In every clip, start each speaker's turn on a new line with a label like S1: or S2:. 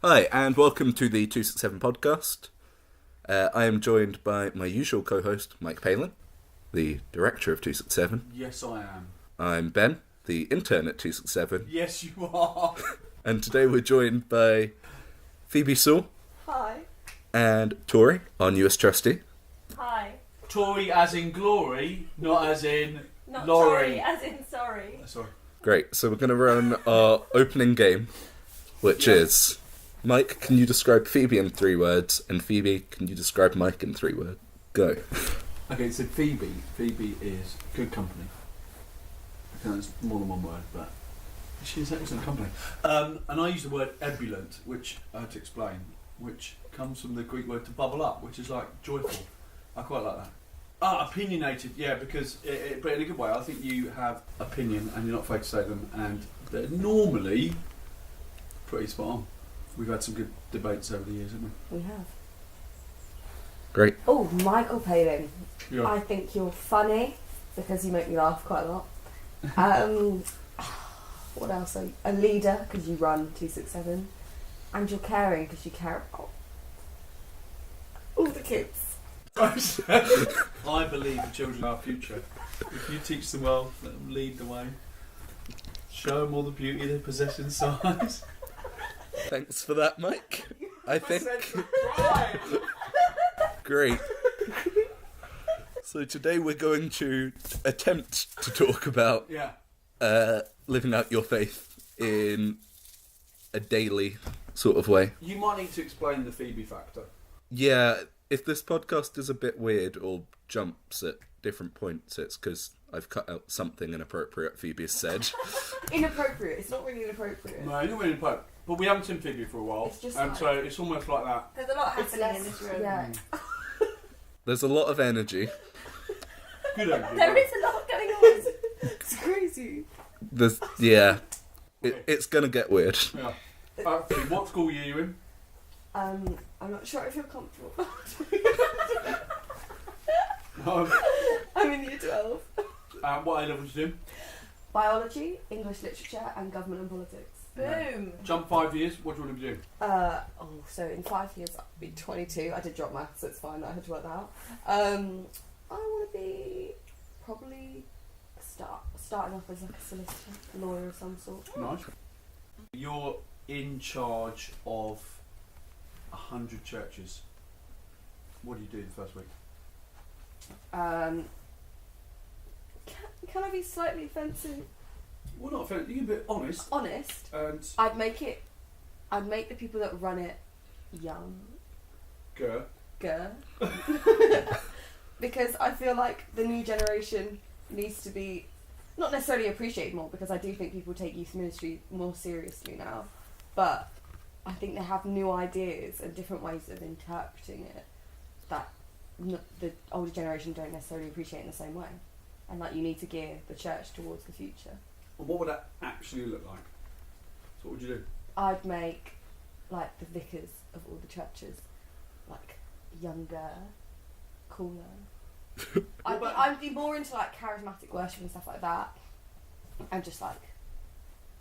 S1: Hi, and welcome to the 267 podcast. I am joined by my usual co-host, Mike Palin, the director of 267.
S2: Yes, I am.
S1: I'm Ben, the intern at 267.
S2: Yes, you are.
S1: And today we're joined by Phoebe Sewell.
S3: Hi.
S1: And Tori, our newest trustee.
S3: Hi.
S2: Tori as in glory, not as in
S3: Not
S2: Laurie.
S3: Tori, as in sorry.
S2: Sorry.
S1: Great, so we're going to run our opening game, which is... Mike, can you describe Phoebe in 3 words? And Phoebe, can you describe Mike in 3 words? Go.
S2: Okay, so Phoebe. Phoebe is good company. I think that's more than one word, but she's excellent company. And I use the word ebullient, which I had to explain, which comes from the Greek word to bubble up, which is like joyful. I quite like that. Opinionated, yeah, because, but in a good way. I think you have opinion and you're not afraid to say them, and they're normally pretty spot on. We've had some good debates over the years, haven't
S3: We have.
S1: Great.
S3: Oh, Michael Palin.
S2: we?
S3: I think you're funny because you make me laugh quite a lot. What else? A leader because you run 267, and you're caring because you care about all the kids.
S2: I believe the children are our future. If you teach them well, let them lead the way. Show them all the beauty they possess inside.
S1: Thanks for that, Mike. I think...
S2: Right.
S1: Great. So today we're going to attempt to talk about
S2: Yeah.
S1: living out your faith in a daily sort of way.
S2: You might need to explain the Phoebe factor.
S1: Yeah, if this podcast is a bit weird or jumps at different points, it's because I've cut out something inappropriate Phoebe has said.
S3: Inappropriate. It's not really inappropriate.
S2: No, you're not really important. But we haven't seen Phoebe for a while.
S3: It's just
S2: and
S3: like-
S2: so it's almost like that.
S3: There's a lot happening in this room. Yeah.
S1: There's a lot of energy.
S2: Good idea.
S3: There is a lot going on. It's crazy.
S1: There's, yeah, it's gonna get weird.
S2: Yeah. Phoebe, what school are you in?
S3: I'm not sure I feel comfortable. I'm in year 12.
S2: What A levels you do?
S3: Biology, English literature, and government and politics.
S2: Boom. Jump 5 years. What do you want to be doing?
S3: So in 5 years I'll be 22. I did drop maths, so it's fine. I had to work that out. I want to be probably starting off as like a solicitor, lawyer of some sort.
S2: Nice. You're in charge of 100 churches. What do you do the first week?
S3: Can I be slightly offensive?
S2: Well, not offended. You can be honest.
S3: Honest.
S2: And
S3: I'd make the people that run it younger. Because I feel like the new generation needs to be not necessarily appreciated more, because I do think people take youth ministry more seriously now, but I think they have new ideas and different ways of interpreting it that the older generation don't necessarily appreciate in the same way, and like you need to gear the church towards the future.
S2: well, what would that actually look like? So what would you do?
S3: I'd make like the vicars of all the churches like younger, cooler. I'd be more into like charismatic worship and stuff like that, and just like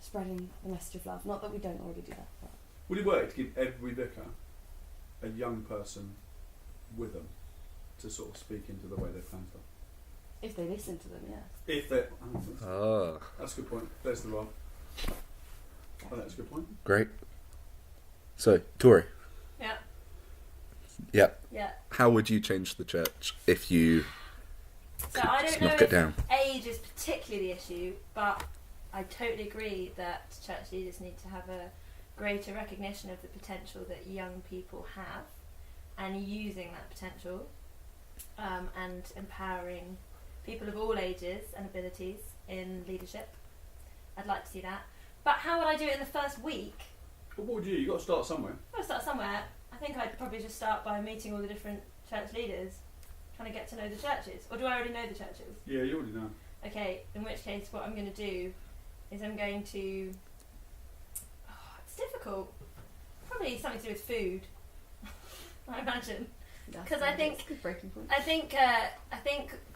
S3: spreading the message of love. Not that we don't already do that. But.
S2: Would it work to give every vicar a young person with them to sort of speak into the way they plan stuff?
S3: If they listen to them, yes.
S2: If they,
S1: Oh,
S2: that's a good point. There's the role. Oh, that's a good point.
S1: great. So, Tori.
S3: Yeah.
S1: Yeah.
S3: Yeah.
S1: How would you change the church if you
S4: So
S1: could
S4: I
S1: just
S4: don't know
S1: knock it
S4: if
S1: down?
S4: age is particularly the issue, but I totally agree that church leaders need to have a greater recognition of the potential that young people have, and using that potential, and empowering people of all ages and abilities in leadership. I'd like to see that. But how would I do it in the first week?
S2: But what would you do? You've got to start somewhere.
S4: I'll start somewhere. I think I'd probably just start by meeting all the different church leaders, trying to get to know the churches. Or do I already know the churches?
S2: Yeah, you already know.
S4: Okay, in which case what I'm going to do is I'm going to... it's difficult. Probably something to do with food, I imagine. Because I think...
S3: That's a good breaking point.
S4: I think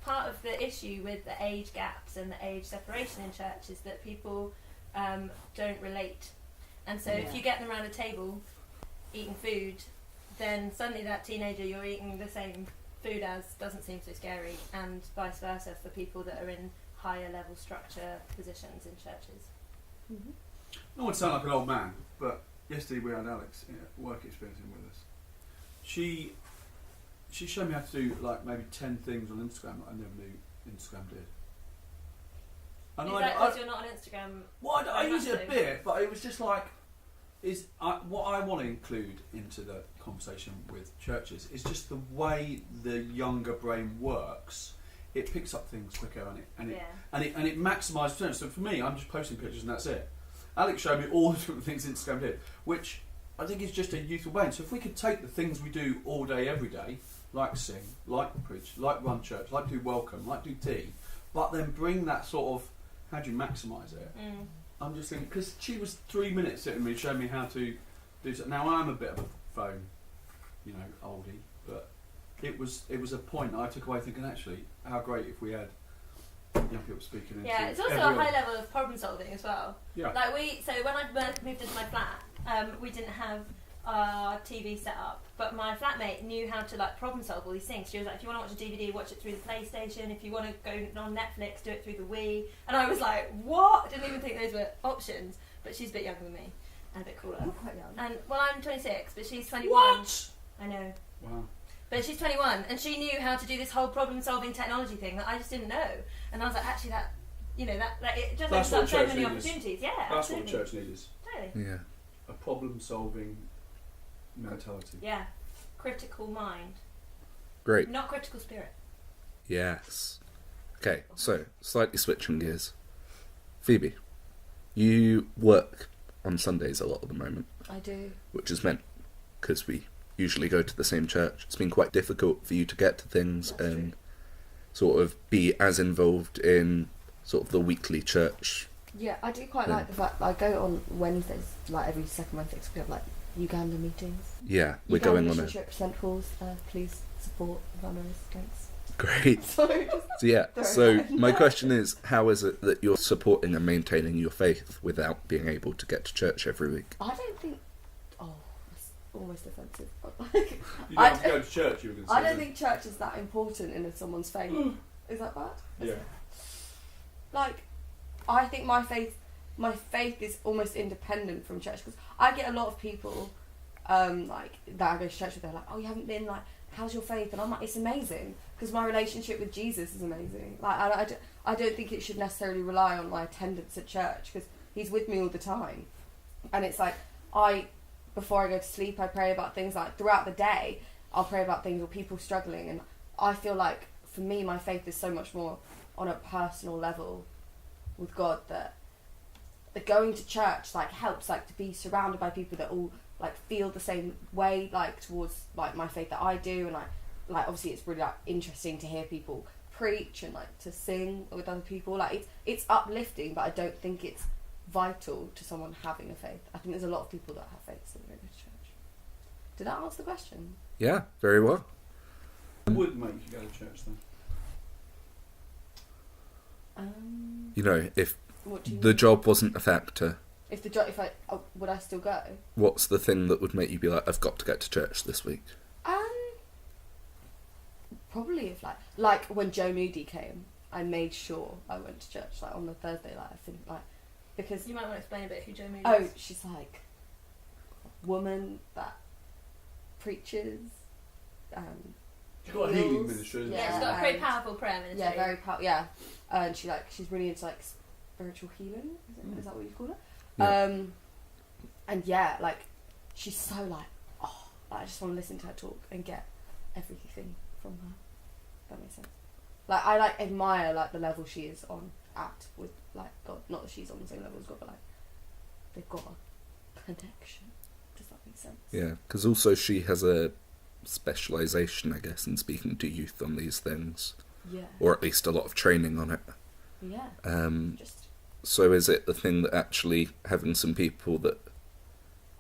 S4: part of the issue with the age gaps and the age separation in church is that people don't relate. And so if
S3: Yeah.
S4: you get them around a table eating food, then suddenly that teenager you're eating the same food as doesn't seem so scary, and vice versa for people that are in higher level structure positions in churches.
S3: Mm-hmm.
S2: I don't want to sound like an old man, but yesterday we had Alex, work experience with us. She showed me how to do like maybe 10 things on Instagram that I never knew Instagram did. And
S4: Is that because you're not on Instagram?
S2: Well, I use it a
S4: massive?
S2: bit, but it was just like, what I want to include into the conversation with churches is just the way the younger brain works. It picks up things quicker, and it maximises potential. So for me, I'm just posting pictures and that's it. Alex showed me all the different things Instagram did, which I think is just a youthful brain. So if we could take the things we do all day, every day, like sing, like preach, like run church, like do welcome, like do tea, but then bring that sort of, how do you maximise it?
S4: Mm.
S2: I'm just thinking, because she was 3 minutes sitting with me, showing me how to do so. Now I'm a bit of a phone, oldie, but it was a point that I took away thinking, actually, how great if we had young people speaking into
S4: Yeah, it's also a
S2: everyone.
S4: high level of problem solving as well.
S2: Yeah.
S4: Like so when I moved into my flat, we didn't have our TV set up, but my flatmate knew how to like problem solve all these things. She was like, if you want to watch a DVD, watch it through the PlayStation. If you want to go on Netflix, do it through the Wii. And I was like, what? I didn't even think those were options. But she's a bit younger than me and a bit cooler.
S3: You're quite young.
S4: And well, I'm 26, but she's 21.
S2: What?
S4: I know.
S2: Wow.
S4: But she's 21, and she knew how to do this whole problem-solving technology thing that I just didn't know. And I was like, actually, that it just
S2: That's
S4: opens
S2: what
S4: up so
S2: church
S4: many
S2: needs.
S4: opportunities. Yeah,
S2: That's
S4: absolutely.
S2: what church needs,
S4: Totally.
S1: Yeah.
S2: a problem-solving mentality.
S4: Yeah, critical mind,
S1: Great.
S4: not critical spirit.
S1: Yes. Okay, so slightly switching gears. Phoebe, you work on Sundays a lot at the moment,
S3: I do.
S1: which is meant because we usually go to the same church. It's been quite difficult for you to get to things
S3: That's
S1: and
S3: true.
S1: sort of be as involved in sort of the weekly church.
S3: Yeah, I do quite
S1: Yeah.
S3: like the fact that I go on Wednesdays, like every second Wednesday, 'cause we have like Uganda meetings.
S1: Yeah, we're
S3: Uganda
S1: going on
S3: Mission
S1: it.
S3: Trip St Paul's. Please support runners. Thanks.
S1: Great.
S3: So just
S1: So yeah,
S3: Sorry,
S1: so
S3: go
S1: my
S3: ahead.
S1: question is, how is it that you're supporting and maintaining your faith without being able to get to church every week?
S3: I don't think. Oh, that's almost offensive. But like,
S2: You don't
S3: I
S2: have to go to church, you were going to say.
S3: I don't think church is that important in someone's faith. Is that bad?
S2: Yeah.
S3: Like, I think my faith is almost independent from church, because I get a lot of people, like that I go to church with. They're like, "Oh, you haven't been, like, how's your faith?" And I'm like, "It's amazing, because my relationship with Jesus is amazing." Like, I don't think it should necessarily rely on my attendance at church, because He's with me all the time, and it's like before I go to sleep, I pray about things. Like throughout the day, I'll pray about things or people struggling, and I feel like for me, my faith is so much more on a personal level with God, that the going to church like helps, like to be surrounded by people that all like feel the same way, like towards like my faith that I do, and like obviously it's really like interesting to hear people preach and like to sing with other people. Like it's uplifting, but I don't think it's vital to someone having a faith. I think there's a lot of people that have faith that don't go to church. Did that answer the question?
S1: Yeah, very well.
S2: What would make you go to church then?
S1: You know, if
S3: What do you
S1: the
S3: mean?
S1: job wasn't a factor,
S3: If would I still go?
S1: what's the thing that would make you be like, I've got to get to church this week?
S3: Probably if like when Joe Moody came, I made sure I went to church like on the Thursday. Like I think like because
S4: You might want to explain a bit who Joe Moody
S3: oh
S4: is.
S3: she's like a woman that preaches.
S2: You've got a healing
S3: Heals.
S2: ministry, isn't
S3: Yeah.
S4: Yeah, she's got a very powerful prayer ministry.
S3: Yeah, very yeah, and she's really into like spiritual healing. Is that what you call it?
S1: Yeah.
S3: And yeah, like she's so like I just want to listen to her talk and get everything from her. If that makes sense. Like I like admire like the level she is at with like God. Not that she's on the same level as God, but like they've got a connection. Does that make sense?
S1: Yeah, because also she has a specialisation, I guess, in speaking to youth on these things,
S3: Yeah.
S1: or at least a lot of training on it.
S3: Yeah. Just
S1: So is it the thing that actually having some people that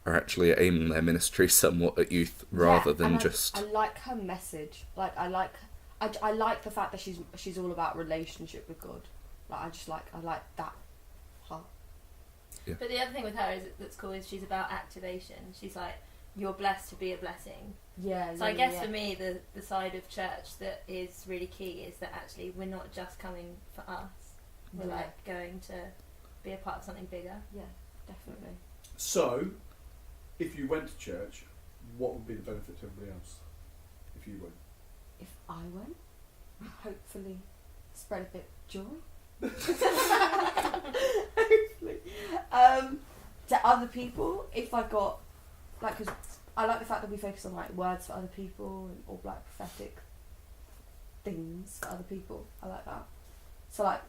S1: are actually aiming their ministry somewhat at youth rather
S3: yeah,
S1: than
S3: and
S1: just...
S3: I like her message. Like I like the fact that she's all about relationship with God. Like I like that part.
S4: But the other thing with her is that's cool is she's about activation. She's like, you're blessed to be a blessing.
S3: Yeah.
S4: So I guess for me, the side of church that is really key is that actually we're not just coming for us. We're like going to be a part of something bigger.
S3: Yeah, definitely.
S2: So, if you went to church, what would be the benefit to everybody else if you went?
S3: If I went, hopefully spread a bit of joy. Hopefully. To other people, if I got, like, because I like the fact that we focus on, like, words for other people or, like, prophetic things for other people. I like that. So, like,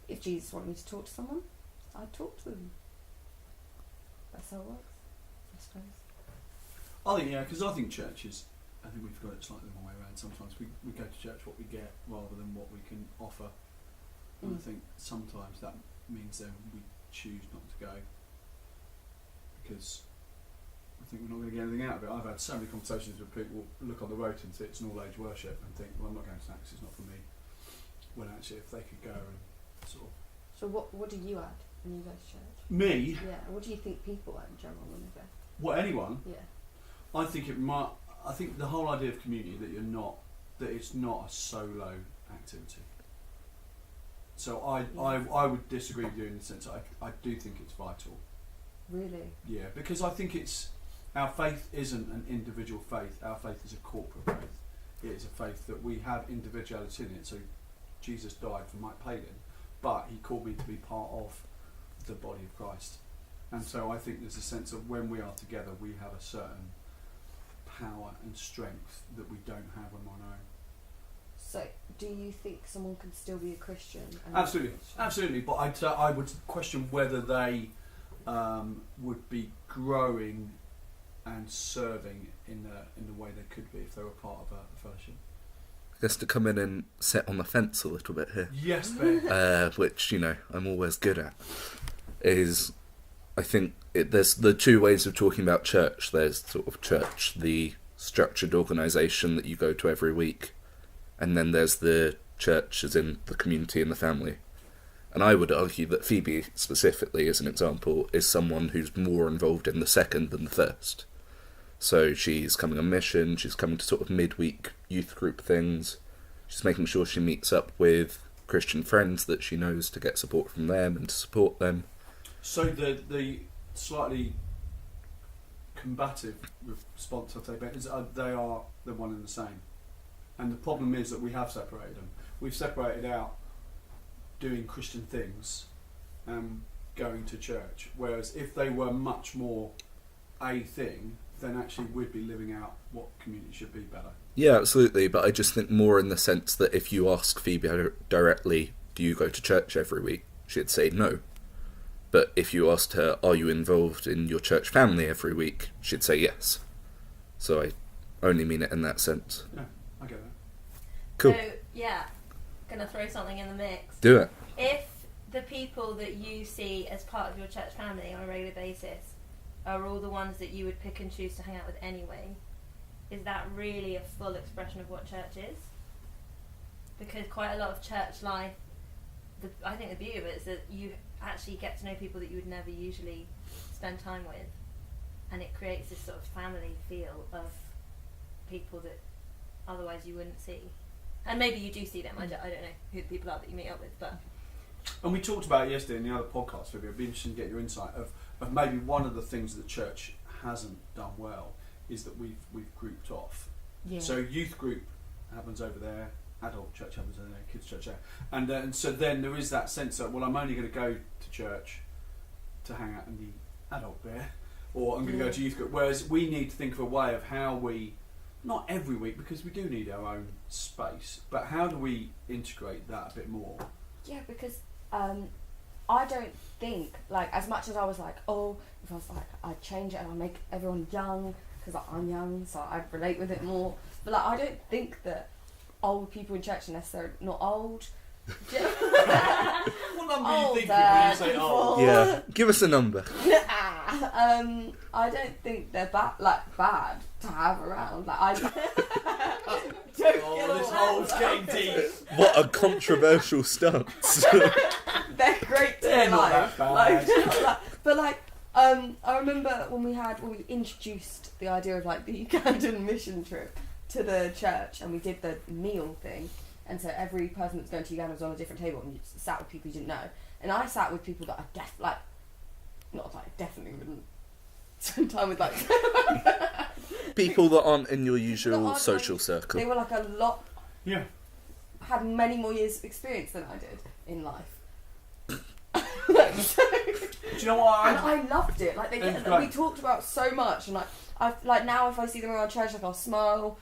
S3: if Jesus wanted me to talk to someone, I'd talk to them. That's how it works, I suppose.
S2: Because I think churches, I think we've got it slightly the wrong way around. Sometimes we go to church what we get rather than what we can offer. And I think sometimes that means that we choose not to go because I think we're not going to get anything out of it. I've had so many conversations with people look on the road and see it's an all-age worship and think, well, I'm not going to that because it's not for me. When actually, if they could go and sort of...
S3: So what do you add when you go to church?
S2: Me?
S3: Yeah, what do you think people add in general when they go?
S2: What, anyone?
S3: Yeah.
S2: I think I think the whole idea of community that it's not a solo activity. So I would disagree with you in the sense I do think it's vital.
S3: Really?
S2: Yeah, because I think our faith isn't an individual faith. Our faith is a corporate faith. It is a faith that we have individuality in it. So Jesus died for Mike Palin, but he called me to be part of the body of Christ. And so I think there's a sense of when we are together, we have a certain power and strength that we don't have when we're on our own.
S3: So, do you think someone can still be a Christian? And
S2: Absolutely,
S3: not a Christian?
S2: absolutely. But I would question whether they would be growing and serving in the way they could be if they were part of a fellowship.
S1: I guess to come in and sit on the fence a little bit here,
S2: Yes, Ben.
S1: which, you know, I'm always good at, is I think there's the two ways of talking about church. There's sort of church, the structured organisation that you go to every week, and then there's the church as in the community and the family. And I would argue that Phoebe, specifically as an example, is someone who's more involved in the second than the first. So she's coming on mission, she's coming to sort of midweek youth group things, she's making sure she meets up with Christian friends that she knows to get support from them and to support them.
S2: So the slightly combative response I'd say, Ben, is they are the one and the same. And the problem is that we have separated them. We've separated out doing Christian things and going to church. Whereas if they were much more a thing, then actually we'd be living out what community should be better.
S1: Yeah, absolutely, but I just think more in the sense that if you ask Phoebe directly, do you go to church every week? She'd say no. But if you asked her, are you involved in your church family every week? She'd say yes. So I only mean it in that sense.
S2: Yeah, I get that.
S1: Cool.
S4: So, yeah, gonna throw something in the mix.
S1: Do it.
S4: If the people that you see as part of your church family on a regular basis are all the ones that you would pick and choose to hang out with anyway, is that really a full expression of what church is? Because quite a lot of church life, I think the beauty of it is that you actually get to know people that you would never usually spend time with, and it creates this sort of family feel of people that otherwise you wouldn't see. And maybe you do see them, I don't know who the people are that you meet up with, but...
S2: And we talked about it yesterday in the other podcast, Phoebe. It'd be interesting to get your insight of maybe one of the things that church hasn't done well is that we've grouped off.
S3: Yeah.
S2: So youth group happens over there, adult church happens over there, kids church there, and so then there is that sense that, well, I'm only going to go to church to hang out in the adult bit, or I'm going to go to youth group. Whereas we need to think of a way of how we, not every week because we do need our own space, but how do we integrate that a bit more?
S3: Yeah, because I don't think, like, as much as I was like, oh, if I was like, I'd change it and I'd make everyone young, because like, I'm young, so I'd relate with it more. But like, I don't think that old people in church are necessarily not old.
S2: What number are you thinking when you say old?
S1: Yeah, give us a number.
S3: I don't think they're bad to have around. Like, I don't
S2: Oh, this hole's getting deep.
S1: What a controversial stance.
S3: They're great to
S2: They're not
S3: life.
S2: that bad.
S3: But like, I remember when we introduced the idea of like the Ugandan mission trip to the church, and we did the meal thing, and so every person that's going to Uganda was on a different table, and you sat with people you didn't know, and I sat with people that I definitely wouldn't spend time with, like
S1: People that aren't in your usual
S3: aren't,
S1: social
S3: like,
S1: circle.
S3: they were like a lot,
S2: Yeah.
S3: had many more years of experience than I did in life.
S2: Do you know what?
S3: And I loved it. Like
S2: It was great.
S3: we talked about so much, and like now if I see them around church, like I'll smile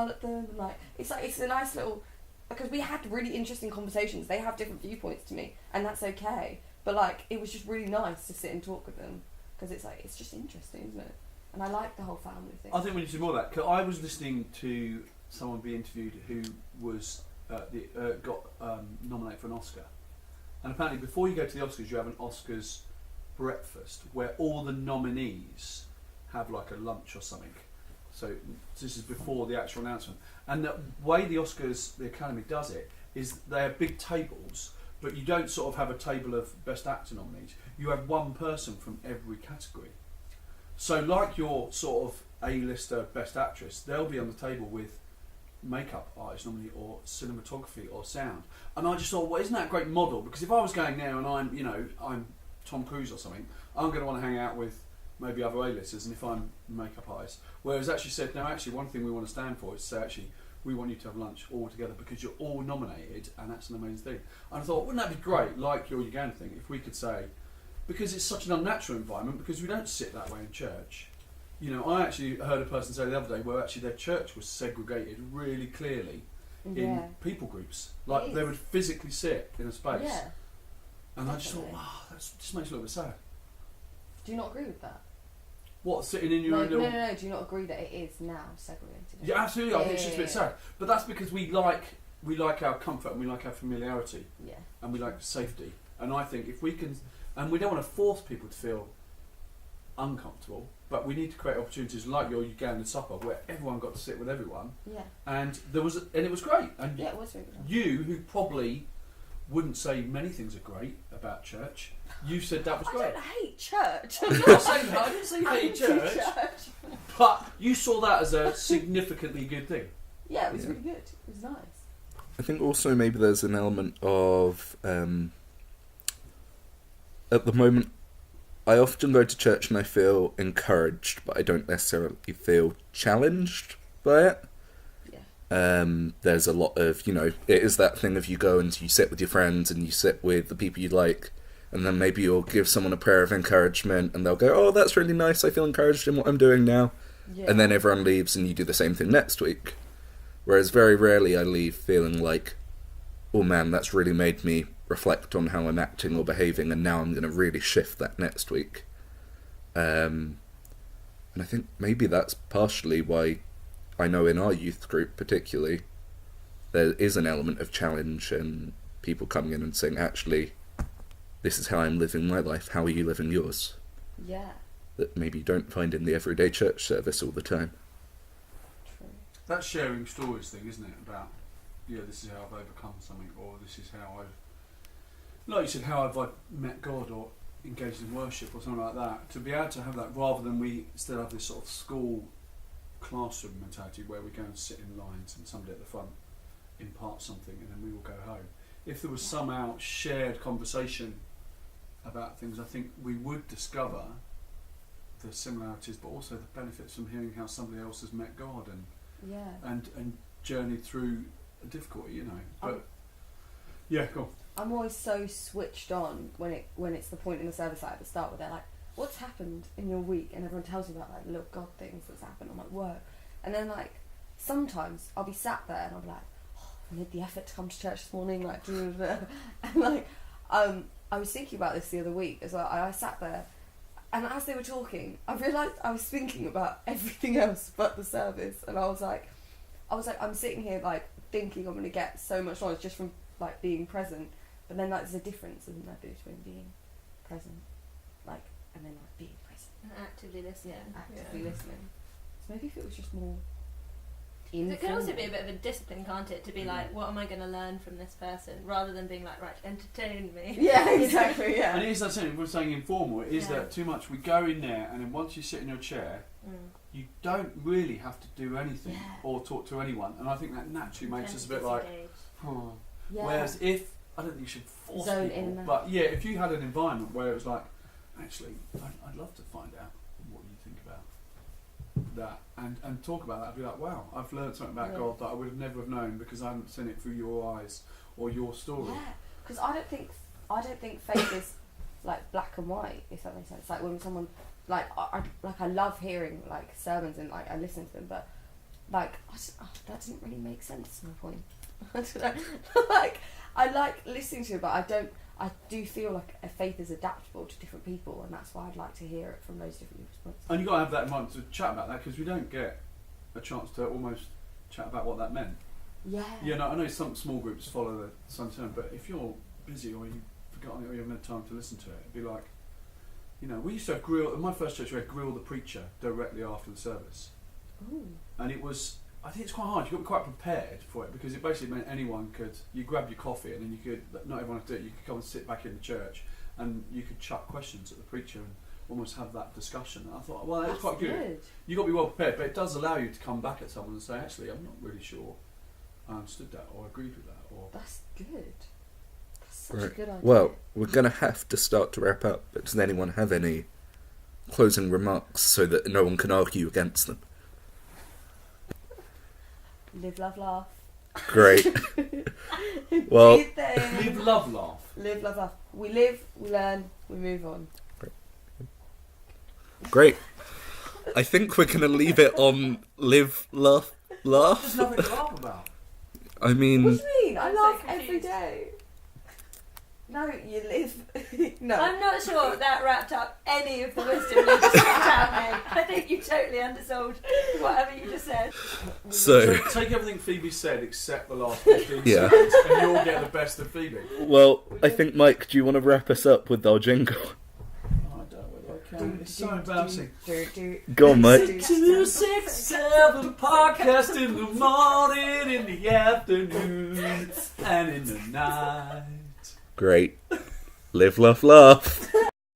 S3: at them, and like it's a nice little, because we had really interesting conversations. They have different viewpoints to me, and that's okay. But like it was just really nice to sit and talk with them, because it's just interesting, isn't it? And I like the whole family thing.
S2: I think we need to do more of that. 'Cause I was listening to someone be interviewed who was got nominated for an Oscar, and apparently before you go to the Oscars, you have an Oscars breakfast where all the nominees have like a lunch or something. So this is before the actual announcement. And the way the Oscars, the Academy does it, is they have big tables, but you don't sort of have a table of Best Actor nominees. You have one person from every category. So like your sort of A-lister Best Actress, they'll be on the table with makeup artist nominee or cinematography or sound. And I just thought, well, isn't that a great model? Because if I was going there and I'm Tom Cruise or something, I'm going to want to hang out with maybe other A-listers, and if I'm a makeup artist. Whereas actually said, no, actually one thing we want to stand for is to say, actually, we want you to have lunch all together because you're all nominated, and that's an amazing thing. And I thought, wouldn't that be great, like your Uganda thing, if we could say, because it's such an unnatural environment, because we don't sit that way in church. You know, I actually heard a person say the other day where actually their church was segregated really clearly in people groups. Like they would physically sit in a space.
S3: Yeah.
S2: And I just thought, wow, that just makes me a little bit sad.
S3: Do you not agree with that?
S2: What, sitting in your own little...
S3: No. Do you not agree that it is now segregated?
S2: Yeah, absolutely. I think it's just a bit sad. But that's because we like our comfort and we like our familiarity.
S3: Yeah.
S2: And we like safety. And I think if we can... And we don't want to force people to feel uncomfortable, but we need to create opportunities like your Ugandan supper where everyone got to sit with everyone. Yeah. And it was great. And
S3: yeah, it was really good.
S2: You, who probably wouldn't say many things are great about church, you said that was great.
S3: I don't hate church.
S2: I'm not saying that. I didn't say you hate church. But you saw that as a significantly good thing.
S3: Yeah, it was really good. It was nice.
S1: I think also maybe there's an element of... at the moment, I often go to church and I feel encouraged, but I don't necessarily feel challenged by it. There's a lot of, it is that thing of you go and you sit with your friends and you sit with the people you like, and then maybe you'll give someone a prayer of encouragement and they'll go, oh, that's really nice, I feel encouraged in what I'm doing now. Yeah. And then everyone leaves and you do the same thing next week. Whereas very rarely I leave feeling like, oh man, that's really made me reflect on how I'm acting or behaving, and now I'm going to really shift that next week. And I think maybe that's partially why I know in our youth group particularly, there is an element of challenge and people coming in and saying, actually, this is how I'm living my life, how are you living yours?
S3: Yeah.
S1: That maybe you don't find in the everyday church service all the time.
S3: True.
S2: That's sharing stories thing, isn't it? About, this is how I've overcome something, or this is how I've, like you said, how have I met God or engaged in worship or something like that. To be able to have that rather than we still have this sort of school classroom mentality where we go and sit in lines and somebody at the front imparts something and then we will go home. If there was somehow shared conversation about things, I think we would discover the similarities but also the benefits from hearing how somebody else has met God and journeyed through a difficulty, But go on.
S3: I'm always so switched on when it's the point in the service like at the start where they're like, what's happened in your week? And everyone tells you about like little God things that's happened on my work. And then like sometimes I'll be sat there and I'll be like, I made the effort to come to church this morning, like and like I was thinking about this the other week as well. I sat there and as they were talking, I realised I was thinking about everything else but the service, and I was like I'm sitting here like thinking I'm gonna get so much knowledge just from like being present. But then like, there's a difference, isn't there, between being present, like, and then like being present
S4: and actively listening.
S3: Yeah, actively listening. So maybe if it was just more
S4: It can also be a bit of a discipline, can't it? To be like, what am I going to learn from this person, rather than being like, right, entertain me.
S3: Yeah, exactly. Yeah.
S2: And it is that thing, we're saying informal, it is that too much. We go in there, and then once you sit in your chair, you don't really have to do anything or talk to anyone. And I think that naturally makes us a bit like, oh.
S3: Yeah.
S2: Whereas if, I don't think you should force
S3: Zone
S2: people,
S3: in.
S2: but yeah, if you had an environment where it was like, actually, I'd love to find out what you think about that and talk about that. I'd be like, wow, I've learned something about God that I would have never have known because I hadn't seen it through your eyes or your story.
S3: Yeah, because I don't think faith is like black and white, if that makes sense. Like when someone like I love hearing like sermons and like I listen to them, but like that doesn't really make sense to my point. I don't know. Like I like listening to it, but I do feel like a faith is adaptable to different people, and that's why I'd like to hear it from those different people's points.
S2: And you've got to have that in mind to chat about that, because we don't get a chance to almost chat about what that meant.
S3: Yeah.
S2: You know, I know some small groups follow the Sunday sermon, but if you're busy or you've forgotten it or you haven't had time to listen to it, it'd be like, you know, we used to have in my first church we had grill the preacher directly after the service.
S3: Ooh.
S2: And it was, I think it's quite hard, you've got to be quite prepared for it, because it basically meant anyone could, you grab your coffee and then you could, not everyone could do it, you could come and sit back in the church and you could chuck questions at the preacher and almost have that discussion. And I thought, well, that's quite good. You've got to be well prepared, but it does allow you to come back at someone and say, actually, I'm not really sure I understood that or agreed with that. Or
S3: That's good. That's such a good idea.
S1: Well, we're going to have to start to wrap up, but does anyone have any closing remarks so that no one can argue against them?
S3: Live, love, laugh.
S1: Great. Well,
S2: live, love, laugh.
S3: Live, love, laugh. We live, we learn, we move on.
S1: Great. I think we're going to leave it on live, laugh,
S2: There's
S1: laugh.
S2: nothing to laugh about.
S1: I mean,
S3: What do you mean? I
S4: I'm so
S3: laugh every
S4: confused.
S3: day. No, you live. No.
S4: I'm not sure that wrapped up any of the wisdom you just put out, mate. I think you totally undersold whatever you just said.
S1: so,
S2: Take everything Phoebe said except the last 15
S1: Yeah.
S2: seconds and you'll get the best of Phoebe.
S1: well, I think, Mike, do you want to wrap us up with our jingle?
S2: Oh, I don't know whether I can. It's so embarrassing.
S1: Go on, Mike.
S2: 2, 6, 7 podcast in the morning, in the afternoon, and in the night.
S1: Great. Live, laugh, laugh.